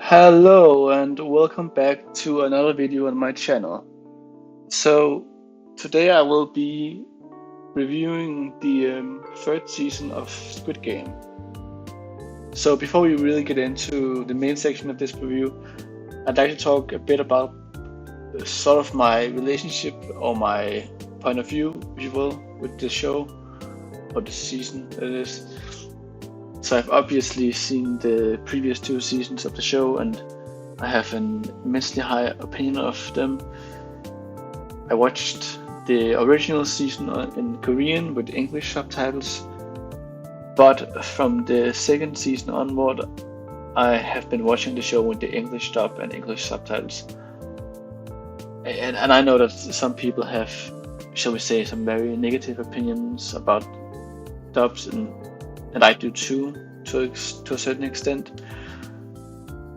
Hello and welcome back to another video on my channel. So today I will be reviewing the third season of Squid Game. So before we really get into the main section of this review, I'd like to talk a bit about sort of my relationship or my point of view, if you will, with the show or the season that is. So I've obviously seen the previous two seasons of the show and I have an immensely high opinion of them. I watched the original season in Korean with English subtitles, but from the second season onward, I have been watching the show with the English dub and English subtitles. And I know that some people have, shall we say, some very negative opinions about dubs, and I do too, to a certain extent.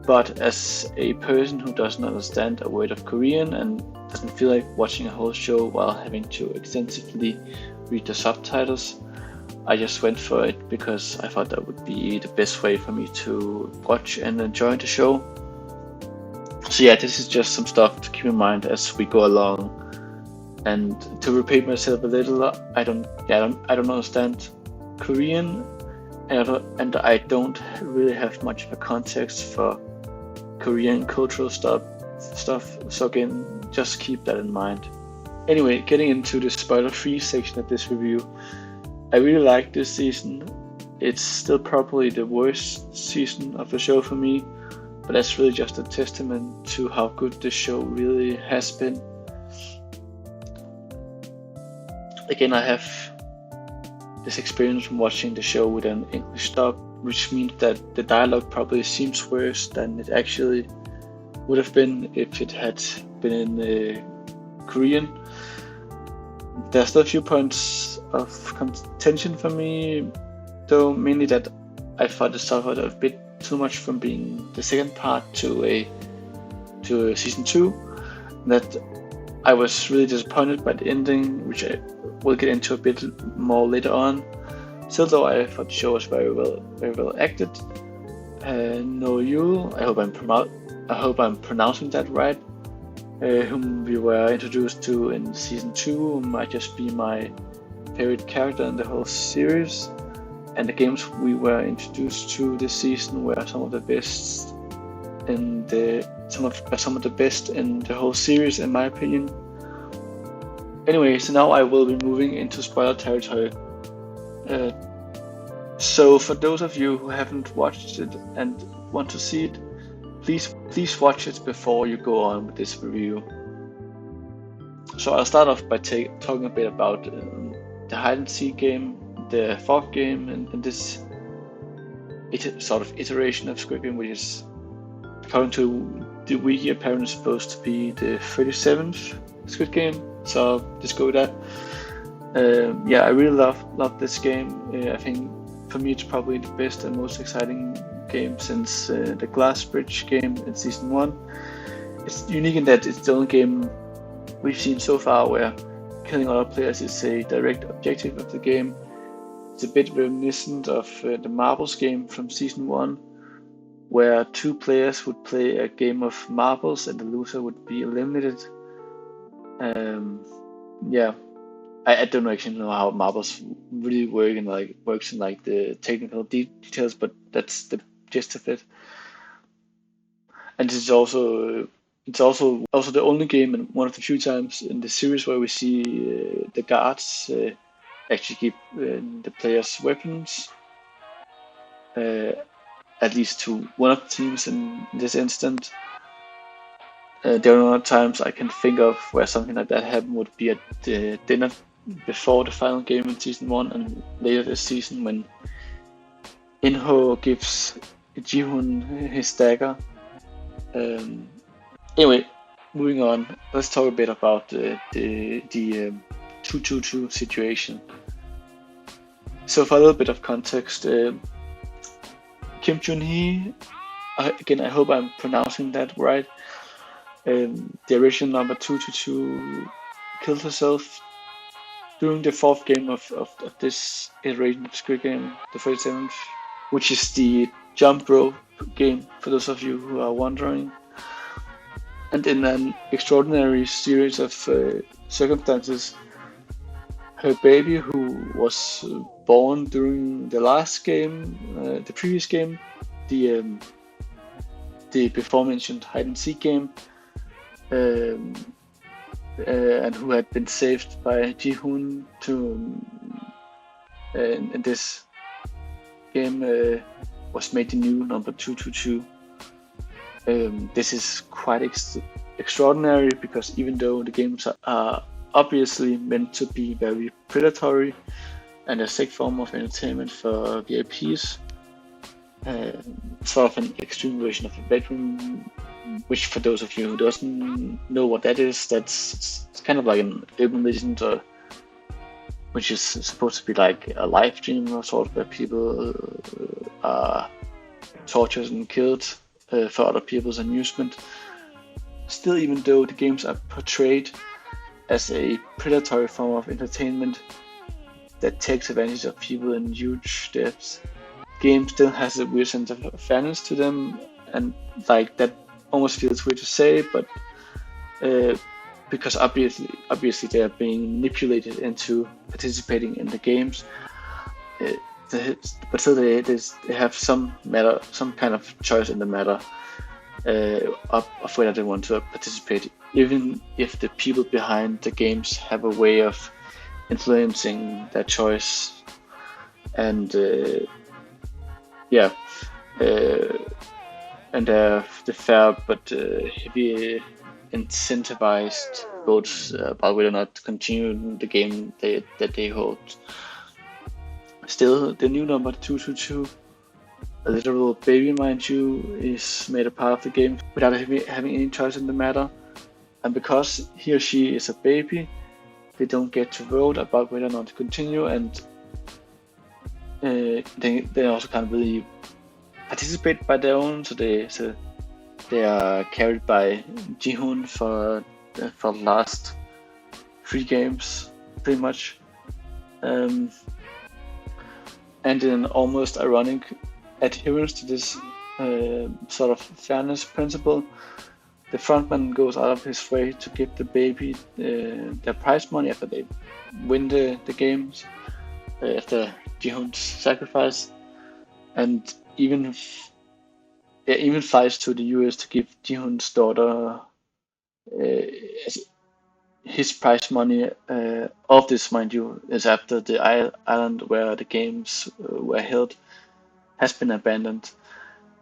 But as a person who doesn't understand a word of Korean and doesn't feel like watching a whole show while having to extensively read the subtitles, I just went for it because I thought that would be the best way for me to watch and enjoy the show. So yeah, this is just some stuff to keep in mind as we go along. And to repeat myself a little, I don't understand Korean, and I don't really have much of a context for Korean cultural stuff. So again, just keep that in mind. Anyway, getting into the spoiler-free section of this review, I really like this season. It's still probably the worst season of the show for me, but that's really just a testament to how good this show really has been. Again, I have this experience from watching the show with an English dub, which means that the dialogue probably seems worse than it actually would have been if it had been in Korean. There are still a few points of contention for me, though mainly that I thought it suffered a bit too much from being the second part to a season 2. That I was really disappointed by the ending, which I will get into a bit more later on. Still though, I thought the show was very well acted. No Yul, I hope I'm pronouncing that right, whom we were introduced to in season 2, might just be my favorite character in the whole series. And the games we were introduced to this season were some of the best in the whole series, in my opinion. Anyway, so now I will be moving into spoiler territory. So for those of you who haven't watched it and want to see it, please watch it before you go on with this review. So I'll start off by talking a bit about the hide and seek game, the fourth game, and this sort of iteration of Squid Game, which is, according to the wiki, apparently supposed to be the 37th Squid Game. So just go with that. Yeah, I really love this game. I think for me it's probably the best and most exciting game since the Glass Bridge game in season 1. It's unique in that it's the only game we've seen so far where killing other players is a direct objective of the game. It's a bit reminiscent of the marbles game from season 1, where 2 players would play a game of marbles and the loser would be eliminated. Yeah, I don't actually know how marbles really works in like the technical details, but that's the gist of it. And it's also the only game and one of the few times in the series where we see the guards actually keep the players' weapons. At least to one of the teams in this instant. The only other times I can think of where something like that happened would be at the dinner before the final game in season 1 and later this season when Inho gives Ji-hoon his dagger. Anyway, moving on, let's talk a bit about the 222 situation. So for a little bit of context, Kim Jun-hee, again I hope I'm pronouncing that right, the original number 222 killed herself during the 4th game of this iteration of Squid Game, the 37th, which is the jump rope game, for those of you who are wondering. And in an extraordinary series of circumstances, her baby, who was born during the last game, the previous game, the before mentioned hide and seek game, um, and who had been saved by Ji-hoon in this game, was made the new number 222. This is quite extraordinary because even though the games are obviously meant to be very predatory and a sick form of entertainment for VIPs, sort of an extreme version of a bedroom, which for those of you who doesn't know what that is, that's kind of like an urban legend, which is supposed to be like a live stream of sort, where people are tortured and killed for other people's amusement. Still, even though the games are portrayed as a predatory form of entertainment that takes advantage of people in huge depths, the game still has a weird sense of fairness to them, and like that almost feels weird to say, but because obviously they are being manipulated into participating in the games, but still they have some kind of choice in the matter of whether they want to participate, even if the people behind the games have a way of influencing that choice. And and the fair but heavy incentivized votes about whether or not to continue the game that they hold. Still, the new number 222, a literal baby, mind you, is made a part of the game without having any choice in the matter. And because he or she is a baby, they don't get to vote about whether or not to continue, and they also can't really participate by their own. So they are carried by Ji-hoon for the last 3 games, pretty much. And in an almost ironic adherence to this sort of fairness principle, the frontman goes out of his way to give the baby their prize money after they win the games, after Ji-hoon's sacrifice, and even flies to the US to give Ji-hoon's daughter his prize money. All of this, mind you, is after the island where the games were held has been abandoned.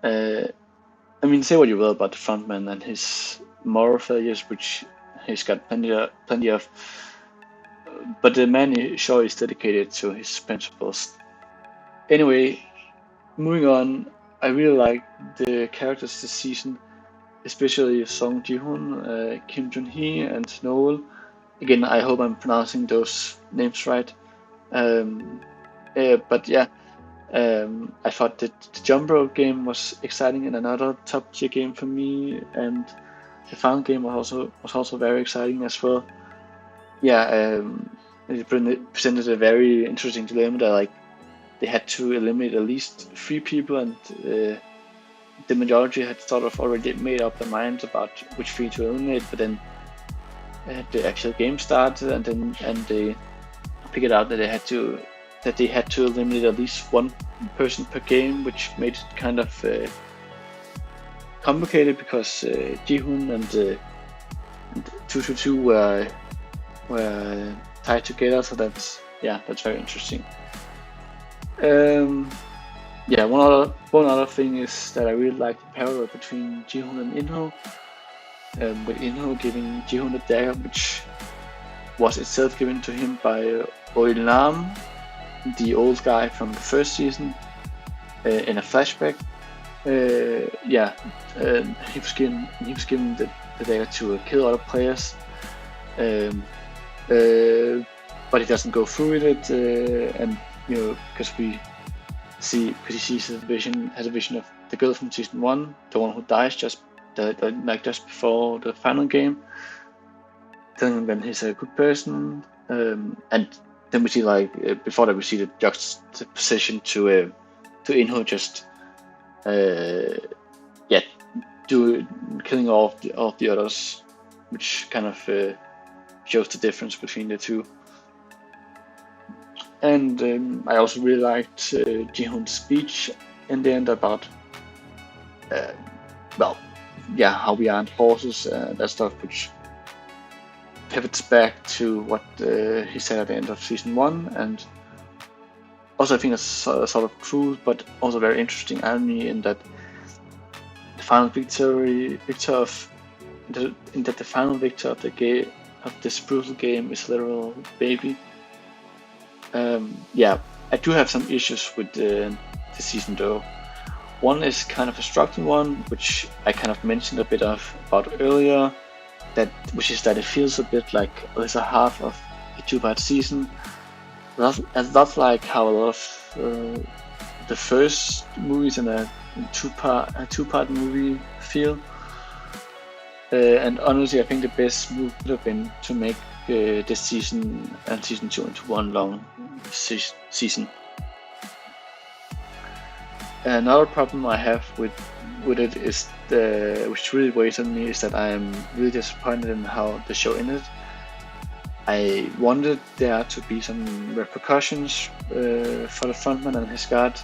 I mean, say what you will about the frontman and his moral failures, which he's got plenty of, but the man sure is dedicated to his principles. Anyway, moving on, I really like the characters this season, especially Song Ji-hoon, Kim Jun-hee, and Noel. Again, I hope I'm pronouncing those names right. But yeah, I thought that the jump rope game was exciting and another top tier game for me, and the final game was also very exciting as well. Yeah, it presented a very interesting dilemma that like they had to eliminate at least 3 people, and the majority had sort of already made up their minds about which 3 to eliminate, but then the actual game started, and they figured out that they had to eliminate at least 1 person per game, which made it kind of complicated because Ji-hoon and 222 were tied together. So that's very interesting. One other thing is that I really like the parallel between Ji-hoon and In-ho, with In-ho giving Ji-hoon the dagger, which was itself given to him by Lam, the old guy from the first season, in a flashback. He was given the dagger to kill other players, but he doesn't go through with it, and because he sees a vision of the girl from season 1, the one who dies just before the final game, telling him that he's a good person, and then we see before that we see the juxtaposition to In-ho just uh, yeah, killing all of the others, which kind of shows the difference between the two. And I also really liked Ji-hoon's speech in the end about, uh, well, yeah, how we aren't horses and that stuff, which pivots back to what he said at the end of season one. And also, I think it's sort of true, but also very interesting irony in that the final victor of in that the final victor of the game of this brutal game is a literal baby. Yeah, I do have some issues with the season though. One is kind of a structured one, which I kind of mentioned a bit about earlier. Which is that it feels a bit like it's a half of a two-part season. That's like how a lot of the first movies in a two-part movie feel. And honestly, I think the best move would have been to make this season and season two into one long season. Another problem I have with it is which really weighs on me is that I am really disappointed in how the show ended. I wanted there to be some repercussions for the frontman and his guard,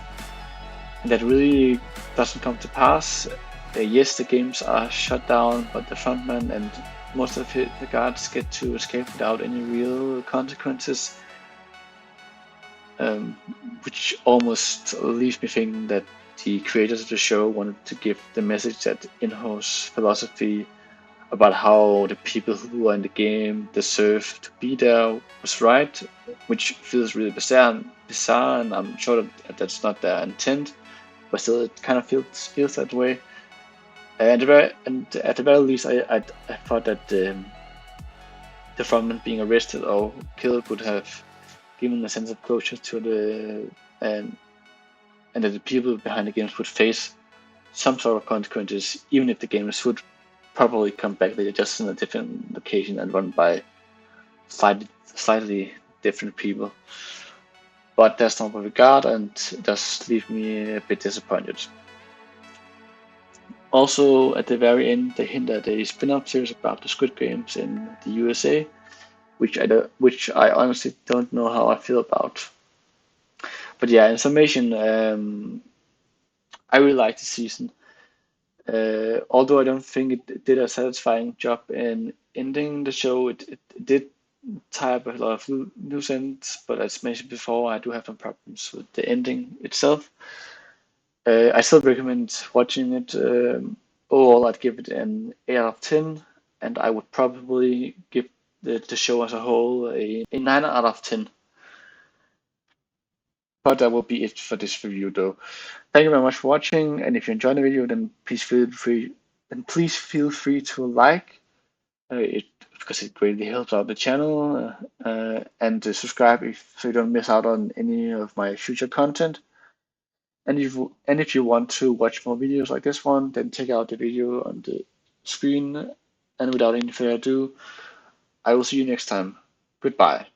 and that really doesn't come to pass. Yes, the games are shut down, but the frontman and most of the guards get to escape without any real consequences, which almost leaves me thinking that the creators of the show wanted to give the message that in-house philosophy about how the people who are in the game deserve to be there was right, which feels really bizarre, and I'm sure that that's not their intent, but still it kind of feels that way. And at the very least, I thought that the frontman being arrested or killed would have given a sense of closure to the and that the people behind the games would face some sort of consequences, even if the games would probably come back later, just in a different location and run by slightly different people. But that's not what we got, and it does leave me a bit disappointed. Also, at the very end, they hint at a spin-off series about the Squid Games in the USA, which I honestly don't know how I feel about. But yeah, in summation, I really liked the season. Although I don't think it did a satisfying job in ending the show, it did tie up a lot of loose ends. But as mentioned before, I do have some problems with the ending itself. I still recommend watching it. Overall, I'd give it an 8 out of 10, and I would probably give the show as a whole a 9 out of 10. But that will be it for this review, though. Thank you very much for watching, and if you enjoyed the video, then please feel free to like it because it greatly helps out the channel, and to subscribe so you don't miss out on any of my future content. And if you want to watch more videos like this one, then check out the video on the screen. And without any further ado, I will see you next time. Goodbye.